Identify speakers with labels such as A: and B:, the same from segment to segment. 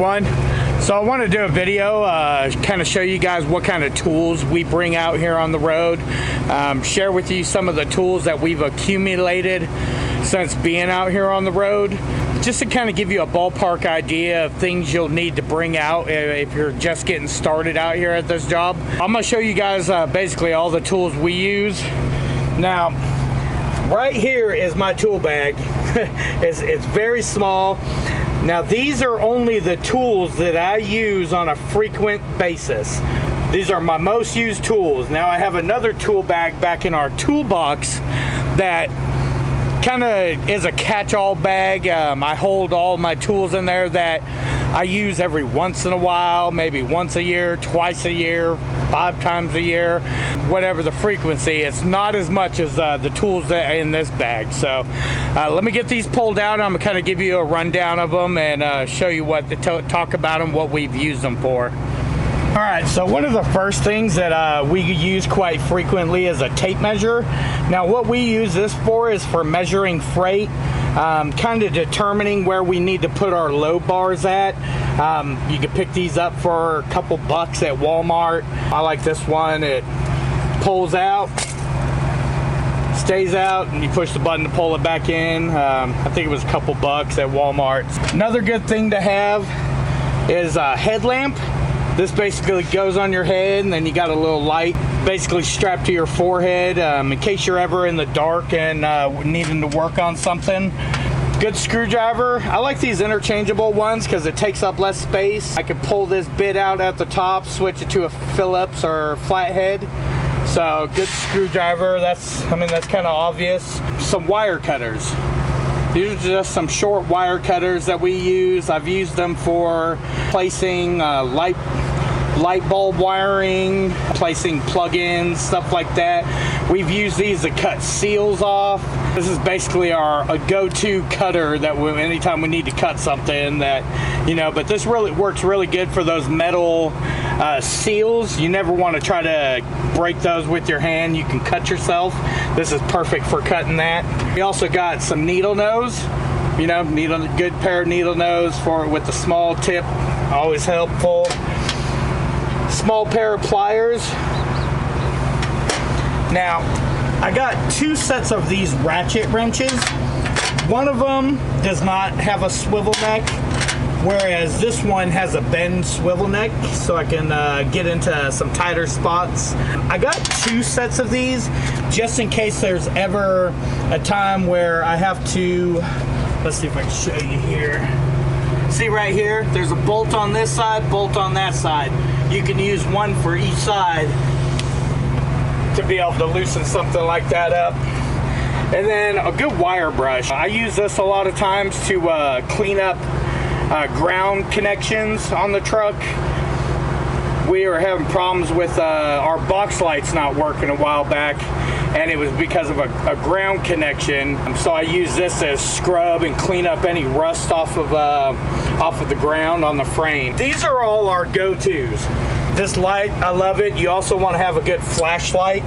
A: everyone. So I want to do a video, kind of show you guys what kind of tools we bring out here on the road, share with you some of the tools that we've accumulated since being out here on the road, just to kind of give you a ballpark idea of things you'll need to bring out if you're just getting started out here at this job. I'm going to show you guys basically all the tools we use. Now, right here is my tool bag. It's very small. Now, these are only the tools that I use on a frequent basis. These are my most used tools. Now, I have another tool bag back in our toolbox that kind of is a catch-all bag. I hold all my tools in there that I use every once in a while, maybe once a year, twice a year, 5 times a year, whatever the frequency. It's not as much as the tools that are in this bag. So let me get these pulled out. I'm gonna kind of give you a rundown of them and show you what to talk about them, what we've used them for. All right, so one of the first things that we use quite frequently is a tape measure. Now, what we use this for is for measuring freight, kind of determining where we need to put our load bars at. You can pick these up for a couple bucks at Walmart. I like this one. It pulls out, stays out, and you push the button to pull it back in. I think it was a couple bucks at Walmart. Another good thing to have is a headlamp. This basically goes on your head, and then you got a little light basically strapped to your forehead in case you're ever in the dark and needing to work on something. Good screwdriver. I like these interchangeable ones because it takes up less space. I could pull this bit out at the top, switch it to a Phillips or flathead. So good screwdriver. That's kind of obvious. Some wire cutters. These are just some short wire cutters that we use. I've used them for placing light bulb wiring, placing plug-ins, stuff like that. We've used these to cut seals off. This is basically a go-to cutter that anytime we need to cut something that, but this really works really good for those metal seals. You never want to try to break those with your hand. You can cut yourself. This is perfect for cutting that. We also got some needle nose, good pair of needle nose with the small tip, always helpful. Small pair of pliers. Now, I got 2 sets of these ratchet wrenches. One of them does not have a swivel neck, whereas this one has a bend swivel neck, so I can get into some tighter spots. I got 2 sets of these just in case there's ever a time where I have to, let's see if I can show you here. See right here, there's a bolt on this side, bolt on that side. You can use one for each side to be able to loosen something like that up. And then a good wire brush. I use this a lot of times to clean up ground connections on the truck. We were having problems with our box lights not working a while back, and it was because of a ground connection. So I use this to scrub and clean up any rust off of the ground on the frame. These are all our go-tos. This light, I love it. You also want to have a good flashlight.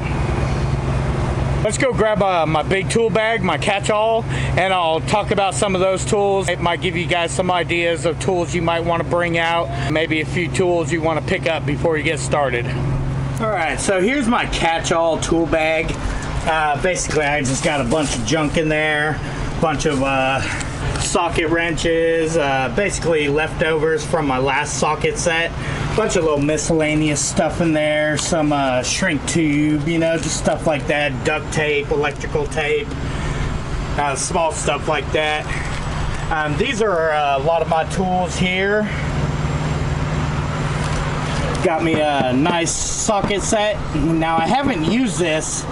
A: Let's go grab my big tool bag, my catch-all, and I'll talk about some of those tools. It might give you guys some ideas of tools you might want to bring out, maybe a few tools you want to pick up before you get started. All right, so here's my catch-all tool bag. Basically, I just got a bunch of junk in there, a bunch of socket wrenches, basically leftovers from my last socket set. Bunch of little miscellaneous stuff in there, some shrink tube, just stuff like that, duct tape, electrical tape, small stuff like that. These are a lot of my tools here. Got me a nice socket set. Now, I haven't used this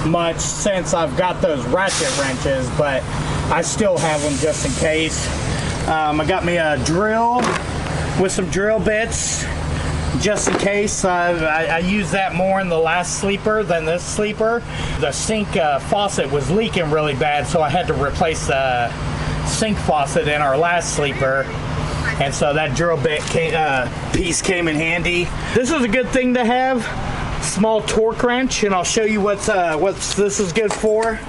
A: much since I've got those ratchet wrenches, but I still have them just in case. I got me a drill with some drill bits just in case. I used that more in the last sleeper than this sleeper. The sink faucet was leaking really bad, so I had to replace the sink faucet in our last sleeper, and so that drill bit piece came in handy. This is a good thing to have, small torque wrench, and I'll show you what this is good for.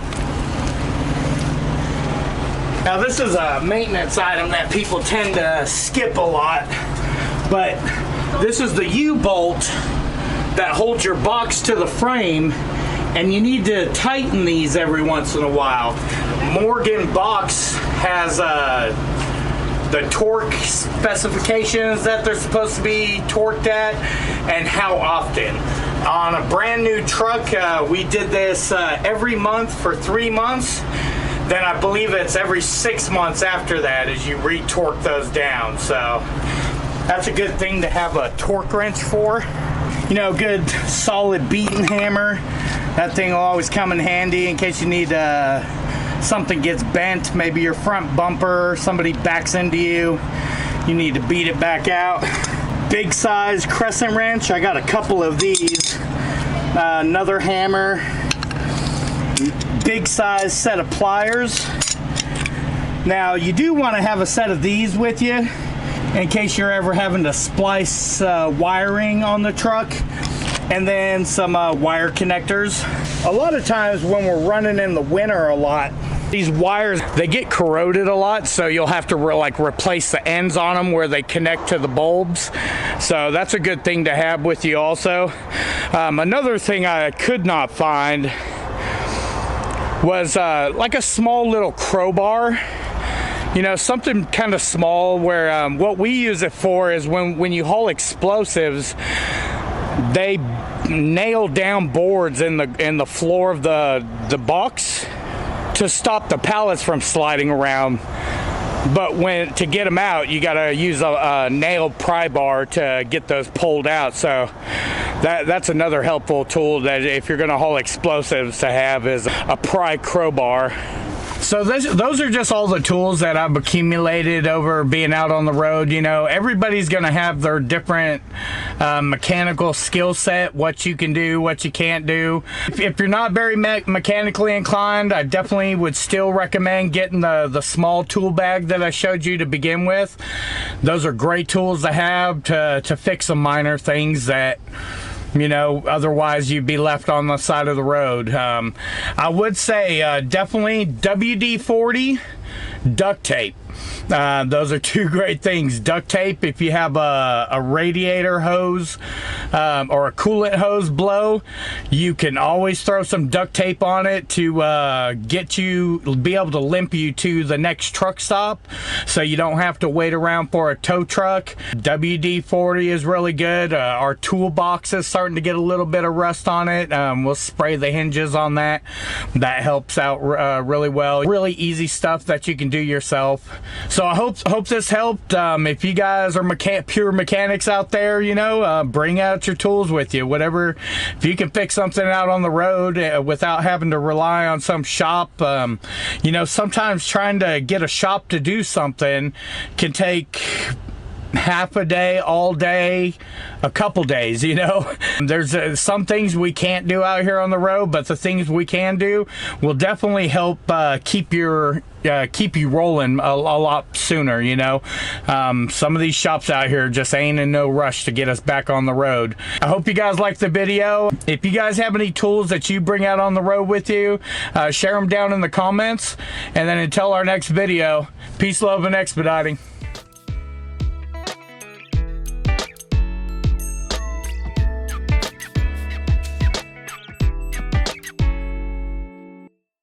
A: Now this is a maintenance item that people tend to skip a lot, but this is the U-bolt that holds your box to the frame, and you need to tighten these every once in a while. Morgan box has the torque specifications that they're supposed to be torqued at and how often. On a brand new truck, we did this every month for 3 months. Then I believe it's every 6 months after that as you re-torque those down. So that's a good thing to have a torque wrench for. You know, good solid beating hammer. That thing will always come in handy in case you need something gets bent, maybe your front bumper, somebody backs into you, you need to beat it back out. Big size crescent wrench, I got a couple of these. Another hammer, big size set of pliers. Now you do want to have a set of these with you in case you're ever having to splice wiring on the truck, and then some wire connectors. A lot of times when we're running in the winter a lot, these wires, they get corroded a lot, so you'll have to replace the ends on them where they connect to the bulbs. So that's a good thing to have with you also. Another thing I could not find was like a small little crowbar. You know, something kind of small where what we use it for is when you haul explosives, they nail down boards in the floor of the box to stop the pallets from sliding around. But to get them out, you gotta use a nail pry bar to get those pulled out. So that's another helpful tool that if you're gonna haul explosives to have is a pry crowbar. So those are just all the tools that I've accumulated over being out on the road. You know, everybody's going to have their different mechanical skill set, what you can do, what you can't do. If you're not very mechanically inclined, I definitely would still recommend getting the small tool bag that I showed you to begin with. Those are great tools to have to fix some minor things that, you know, otherwise you'd be left on the side of the road. I would say definitely WD-40, duct tape. Those are two great things. Duct tape, if you have a radiator hose or a coolant hose blow, you can always throw some duct tape on it to be able to limp you to the next truck stop, so you don't have to wait around for a tow truck. WD-40 is really good. Our toolbox is starting to get a little bit of rust on it. We'll spray the hinges on that. That helps out really well. Really easy stuff that you can do yourself. So I hope this helped. If you guys are pure mechanics out there, you know, bring out your tools with you. Whatever, if you can fix something out on the road without having to rely on some shop. You know, sometimes trying to get a shop to do something can take half a day, all day, a couple days. You know, there's some things we can't do out here on the road, but the things we can do will definitely help keep you rolling a lot sooner. You know, some of these shops out here just ain't in no rush to get us back on the road. I hope you guys liked the video. If you guys have any tools that you bring out on the road with you, share them down in the comments. And then until our next video, peace, love, and expediting.